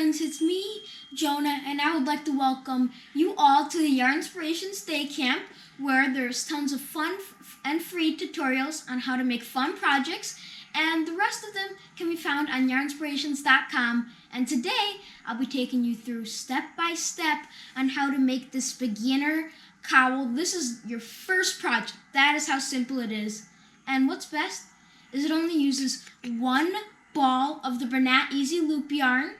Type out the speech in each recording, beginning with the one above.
friends, it's me, Jonah, and I would like to welcome you all to the Yarnspirations Day Camp, where there's tons of fun and free tutorials on how to make fun projects, and the rest of them can be found on Yarnspirations.com. And today, I'll be taking you through step by step on how to make this beginner cowl. This is your first project. That is how simple it is. And what's best is it only uses one ball of the Bernat Alize loop yarn,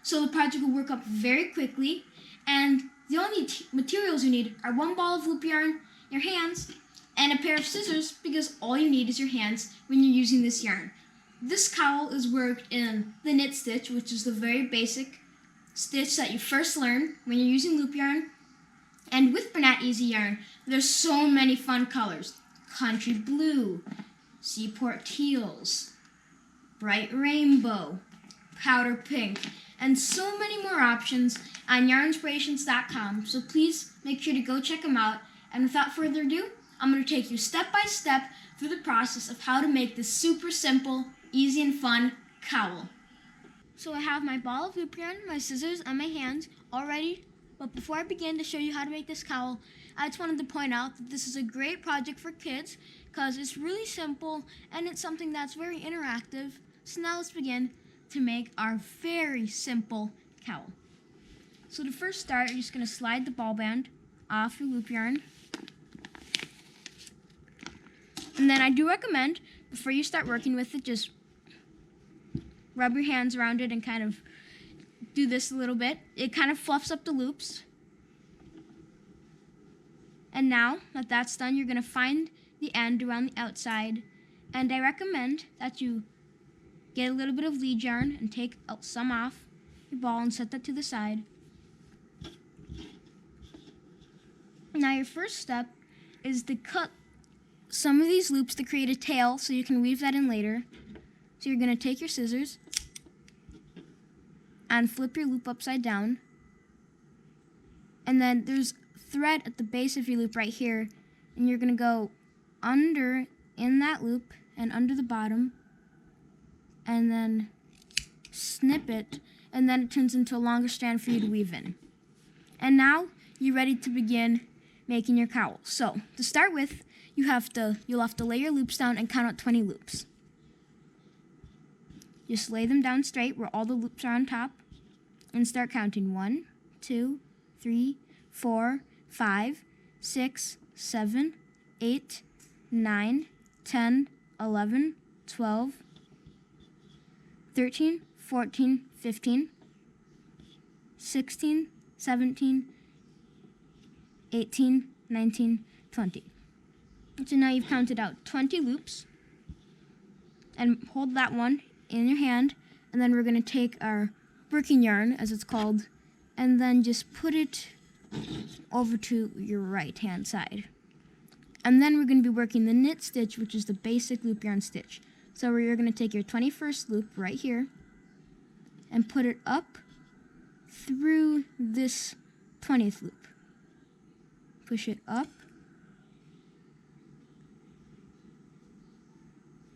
so the project will work up very quickly. And the only materials you need are one ball of loop yarn, your hands, and a pair of scissors, because all you need is your hands when you're using this yarn. This cowl is worked in the knit stitch, which is the very basic stitch that you first learn when you're using loop yarn. And with Bernat Alize yarn, there's so many fun colors: country blue, seaport teals, bright rainbow, powder pink, and so many more options on Yarnspirations.com. So please make sure to go check them out. And without further ado, I'm going to take you step by step through the process of how to make this super simple, easy, and fun cowl. So I have my ball of loop yarn, my scissors, and my hands all ready. But before I begin to show you how to make this cowl, I just wanted to point out that this is a great project for kids because it's really simple and it's something that's very interactive. So now let's begin to make our very simple cowl. So to first start, you're just going to slide the ball band off your loop yarn. And then I do recommend, before you start working with it, just rub your hands around it and kind of do this a little bit. It kind of fluffs up the loops. And now that that's done, you're going to find the end around the outside. And I recommend that you get a little bit of lead yarn and take some off your ball and set that to the side. Now your first step is to cut some of these loops to create a tail so you can weave that in later. So you're going to take your scissors and flip your loop upside down. And then there's thread at the base of your loop right here, and you're going to go under in that loop and under the bottom, and then snip it, and then it turns into a longer strand for you to weave in. And now you're ready to begin making your cowl. So to start with, you'll have to lay your loops down and count out 20 loops. Just lay them down straight where all the loops are on top and start counting. 1, 2, 3, 4, 5, 6, 7, 8, 9, 10, 11, 12, 13, 14, 15, 16, 17, 18, 19, 20. So now you've counted out 20 loops, and hold that one in your hand, and then we're going to take our working yarn, as it's called, and then just put it over to your right hand side. And then we're going to be working the knit stitch, which is the basic loop yarn stitch. So you're going to take your 21st loop right here and put it up through this 20th loop. Push it up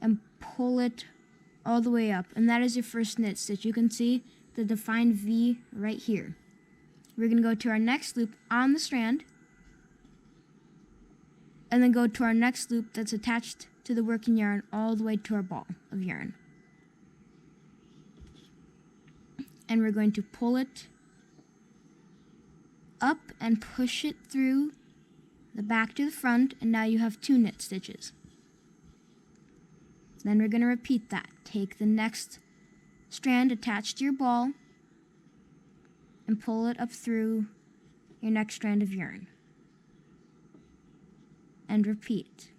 and pull it all the way up, and that is your first knit stitch. You can see the defined V right here. We're going to go to our next loop on the strand, and then go to our next loop that's attached to the working yarn all the way to our ball of yarn. And we're going to pull it up and push it through the back to the front, and now you have 2 knit stitches. Then we're going to repeat that. Take the next strand attached to your ball and pull it up through your next strand of yarn. And repeat.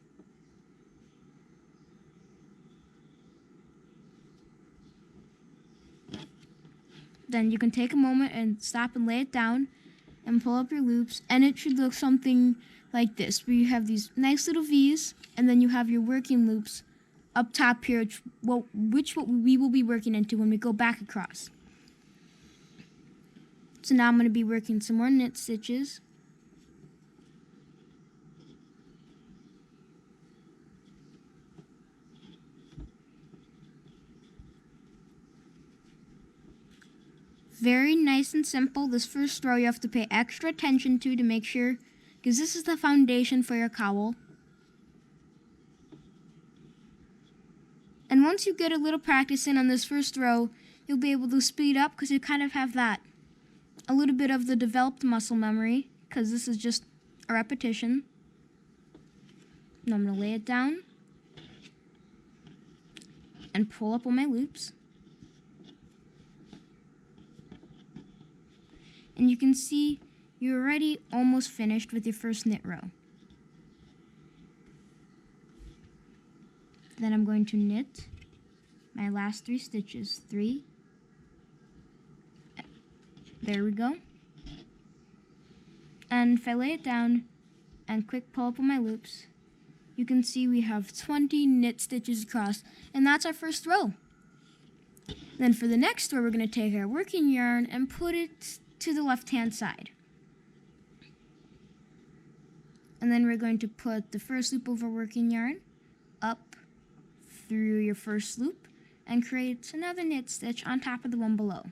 Then you can take a moment and stop and lay it down and pull up your loops, and it should look something like this, where you have these nice little V's, and then you have your working loops up top here, which we will be working into when we go back across. So now I'm going to be working some more knit stitches. very nice and simple. This first row you have to pay extra attention to make sure, because this is the foundation for your cowl. And once you get a little practice in on this first row, you'll be able to speed up because you kind of have that, a little bit of the developed muscle memory, because this is just a repetition. Now I'm going to lay it down and pull up on my loops. And you can see you're already almost finished with your first knit row. Then I'm going to knit my last 3 stitches. 3. There we go. And if I lay it down and quick pull up on my loops, you can see we have 20 knit stitches across, and that's our first row. Then for the next row, we're going to take our working yarn and put it to the left-hand side. And then we're going to put the first loop of our working yarn up through your first loop and create another knit stitch on top of the one below.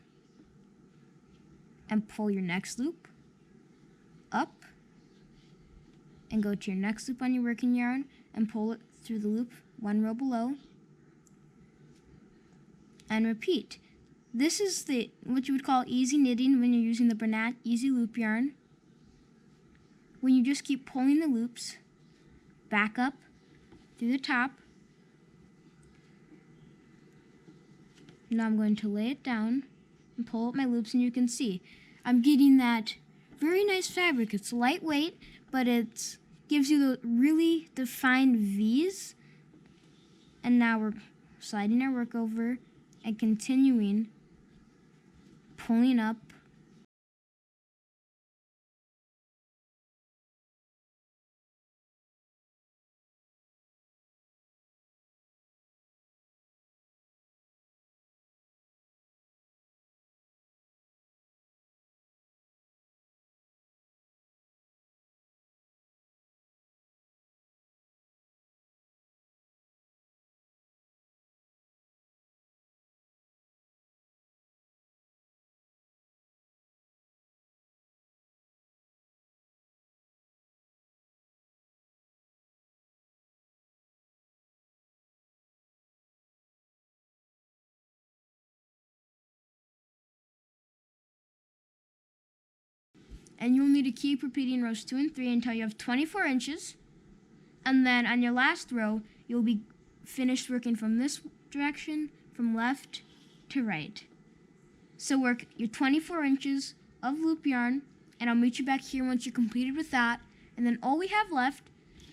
And pull your next loop up and go to your next loop on your working yarn and pull it through the loop one row below and repeat. This is what you would call easy knitting when you're using the Bernat EZ loop yarn, when you just keep pulling the loops back up through the top. Now I'm going to lay it down and pull up my loops, and you can see I'm getting that very nice fabric. It's lightweight, but it gives you the really defined V's. And now we're sliding our work over and continuing pulling up and you'll need to keep repeating rows 2 and 3 until you have 24 inches. And then on your last row, you'll be finished working from this direction, from left to right. So work your 24 inches of loop yarn, and I'll meet you back here once you're completed with that. And then all we have left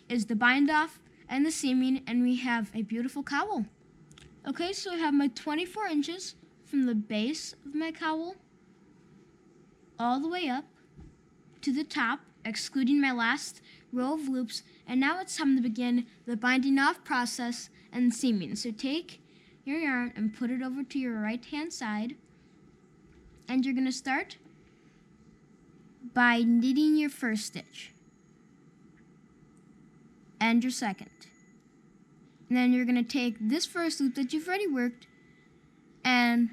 is the bind off and the seaming, and we have a beautiful cowl. Okay, so I have my 24 inches from the base of my cowl all the way up to the top, excluding my last row of loops, and now it's time to begin the binding off process and seaming. So take your yarn and put it over to your right hand side, and you're going to start by knitting your first stitch and your second. And then you're going to take this first loop that you've already worked and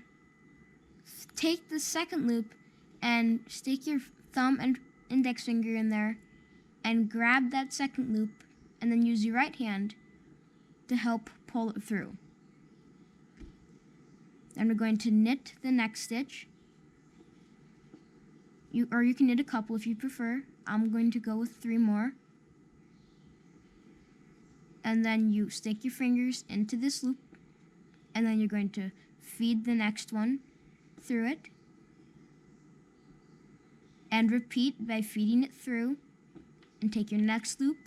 take the second loop and stick your thumb and index finger in there and grab that second loop, and then use your right hand to help pull it through. And we're going to knit the next stitch. You can knit a couple if you prefer. I'm going to go with 3 more. And then you stick your fingers into this loop, and then you're going to feed the next one through it. And repeat by feeding it through, and take your next loop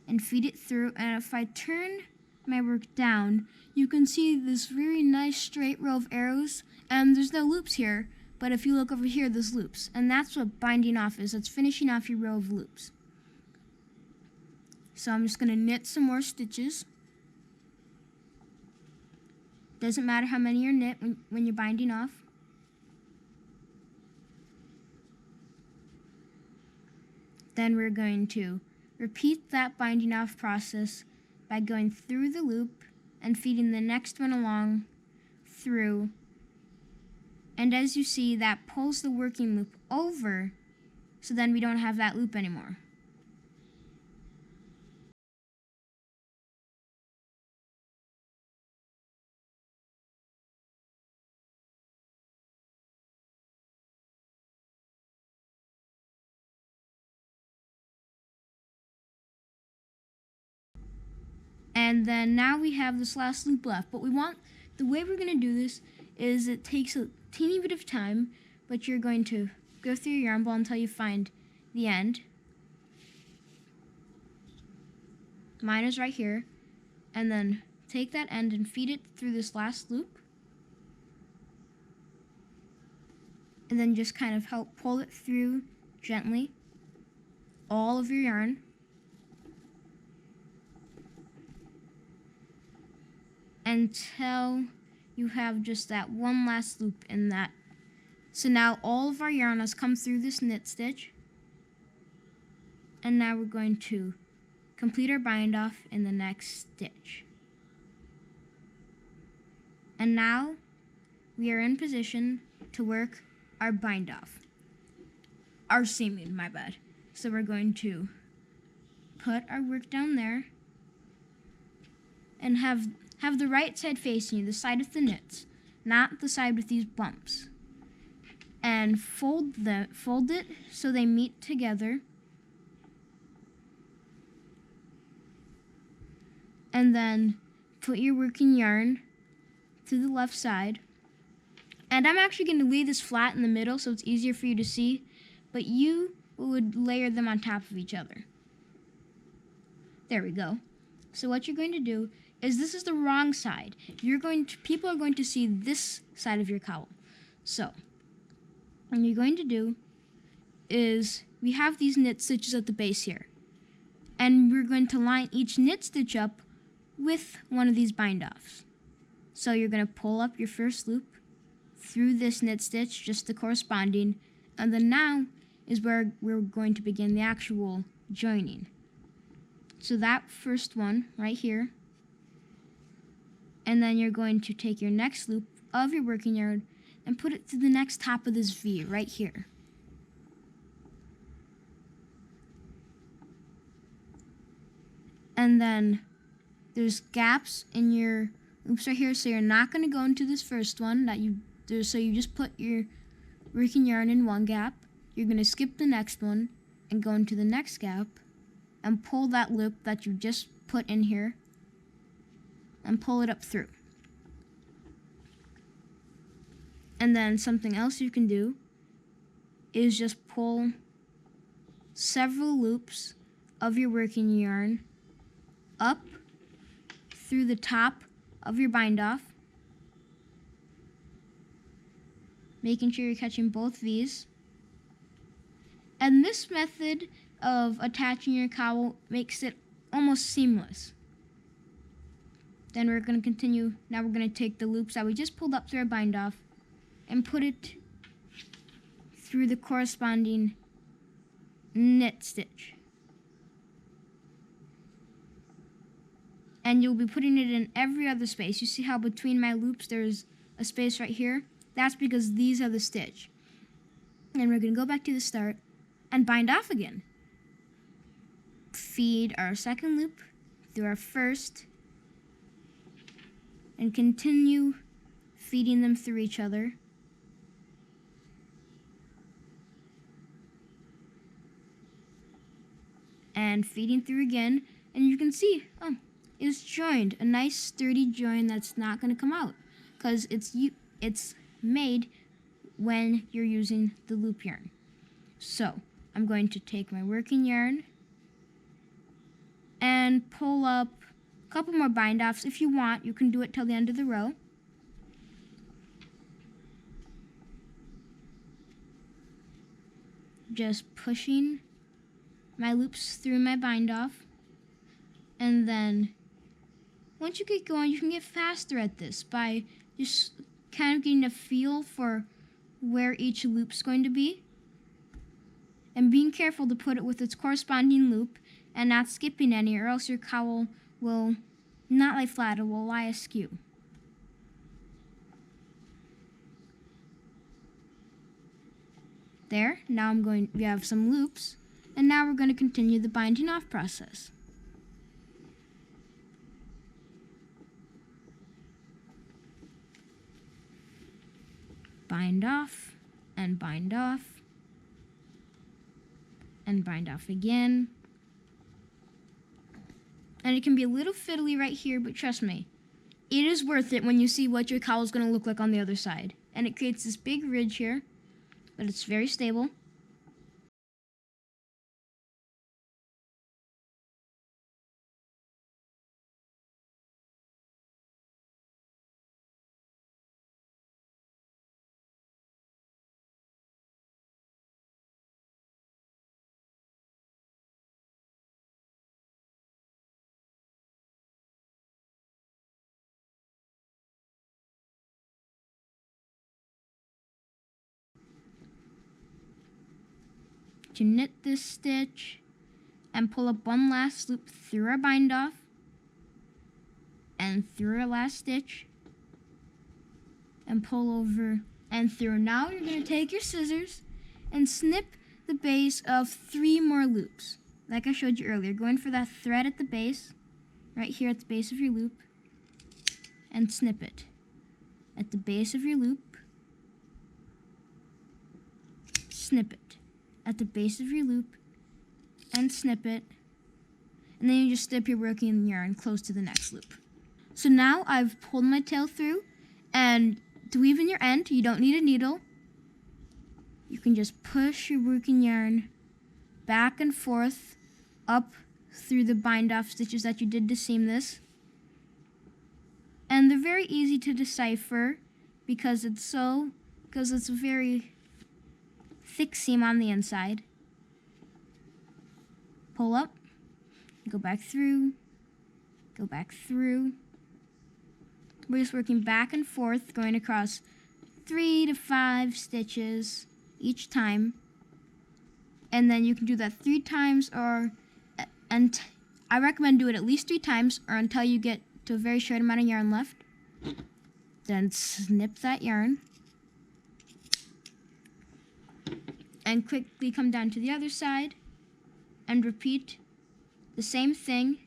and feed it through. And if I turn my work down, you can see this very nice straight row of arrows, and there's no loops here, but if you look over here, there's loops. And that's what binding off is. It's finishing off your row of loops. So I'm just going to knit some more stitches. Doesn't matter how many you're knit when you're binding off. Then we're going to repeat that binding off process by going through the loop and feeding the next one along through And as you see, that pulls the working loop over, so then we don't have that loop anymore. And then now we have this last loop left, but the way we're gonna do this is it takes a teeny bit of time, but you're going to go through your yarn ball until you find the end. Mine is right here. And then take that end and feed it through this last loop. And then just kind of help pull it through gently, all of your yarn. Until you have just that one last loop in that. So now all of our yarn has come through this knit stitch. And now we're going to complete our bind off in the next stitch. And now we are in position to work our bind off. Our seaming, my bad. So we're going to put our work down there and have the right side facing you, the side with the knits, not the side with these bumps. And fold it so they meet together. And then put your working yarn to the left side. And I'm actually going to lay this flat in the middle so it's easier for you to see, but you would layer them on top of each other. There we go. So what you're going to do is, this is the wrong side. People are going to see this side of your cowl. So what you're going to do is, we have these knit stitches at the base here, and we're going to line each knit stitch up with one of these bind offs. So you're going to pull up your first loop through this knit stitch, just the corresponding, and then now is where we're going to begin the actual joining. So that first one right here, and then you're going to take your next loop of your working yarn and put it to the next top of this V right here. And then there's gaps in your loops right here, so you're not going to go into this first one so you just put your working yarn in one gap. You're going to skip the next one and go into the next gap and pull that loop that you just put in here and pull it up through. And then something else you can do is just pull several loops of your working yarn up through the top of your bind off, making sure you're catching both V's. And this method of attaching your cowl makes it almost seamless. Then we're going to continue. Now we're going to take the loops that we just pulled up through our bind off and put it through the corresponding knit stitch. And you'll be putting it in every other space. You see how between my loops there's a space right here? That's because these are the stitch. And we're going to go back to the start and bind off again. Feed our second loop through our first and continue feeding them through each other. And feeding through again, and you can see, it's joined, a nice sturdy join that's not going to come out because it's made when you're using the loop yarn. So I'm going to take my working yarn and pull up a couple more bind offs. If you want, you can do it till the end of the row. Just pushing my loops through my bind off, and then once you get going, you can get faster at this by just kind of getting a feel for where each loop's going to be and being careful to put it with its corresponding loop and not skipping any, or else your cowl will not lie flat, it will lie askew. There, now we have some loops, and now we're going to continue the binding off process. Bind off, and bind off, and bind off again. And it can be a little fiddly right here, but trust me, it is worth it when you see what your cowl is going to look like on the other side. And it creates this big ridge here, but it's very stable. To knit this stitch and pull up one last loop through our bind off and through our last stitch and pull over and through. Now you're going to take your scissors and snip the base of 3 more loops like I showed you earlier, going for that thread at the base, right here at the base of your loop, and snip it at the base of your loop, snip it at the base of your loop, and snip it, and then you just snip your working yarn close to the next loop. So now I've pulled my tail through, and to weave in your end, you don't need a needle. You can just push your working yarn back and forth up through the bind off stitches that you did to seam this. And they're very easy to decipher because it's a very thick seam on the inside. Pull up, go back through, go back through. We're just working back and forth, going across 3 to 5 stitches each time. And then you can do that 3 times, and I recommend do it at least 3 times or until you get to a very short amount of yarn left. Then snip that yarn and quickly come down to the other side and repeat the same thing.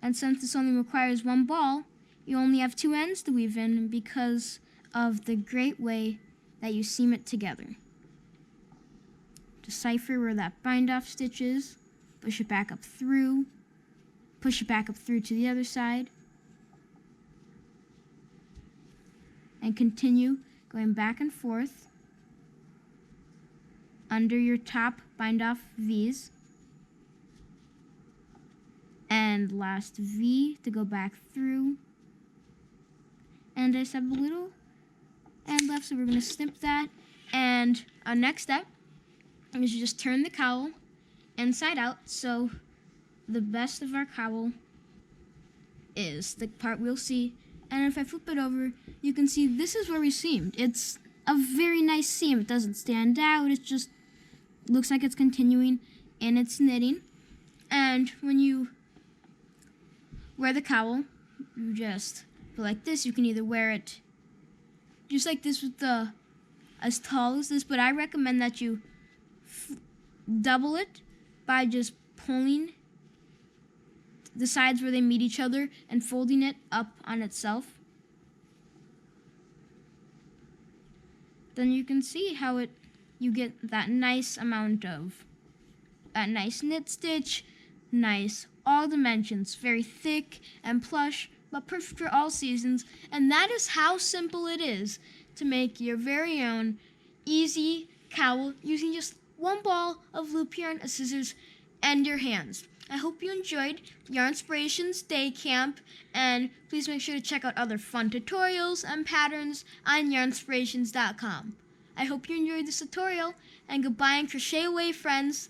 And since this only requires 1 ball, you only have 2 ends to weave in because of the great way that you seam it together. Decipher where that bind off stitch is, push it back up through, push it back up through to the other side, and continue going back and forth under your top bind off V's, and last V to go back through. And I just have a little end left, so we're going to snip that. And our next step is you just turn the cowl inside out, so the best of our cowl is the part we'll see. And if I flip it over, you can see this is where we seamed. It's a very nice seam. It doesn't stand out. It just looks like it's continuing in its knitting. And when you wear the cowl, you just go like this. You can either wear it just like this with the as tall as this, but I recommend that you double it by just pulling the sides where they meet each other and folding it up on itself. Then you can see how you get that nice amount of that nice knit stitch, nice all dimensions, very thick and plush, but perfect for all seasons. And that is how simple it is to make your very own easy cowl using just 1 ball of loop yarn, a scissors, and your hands. I hope you enjoyed Yarnspirations Day Camp, and please make sure to check out other fun tutorials and patterns on yarnspirations.com. I hope you enjoyed this tutorial, and goodbye and crochet away, friends.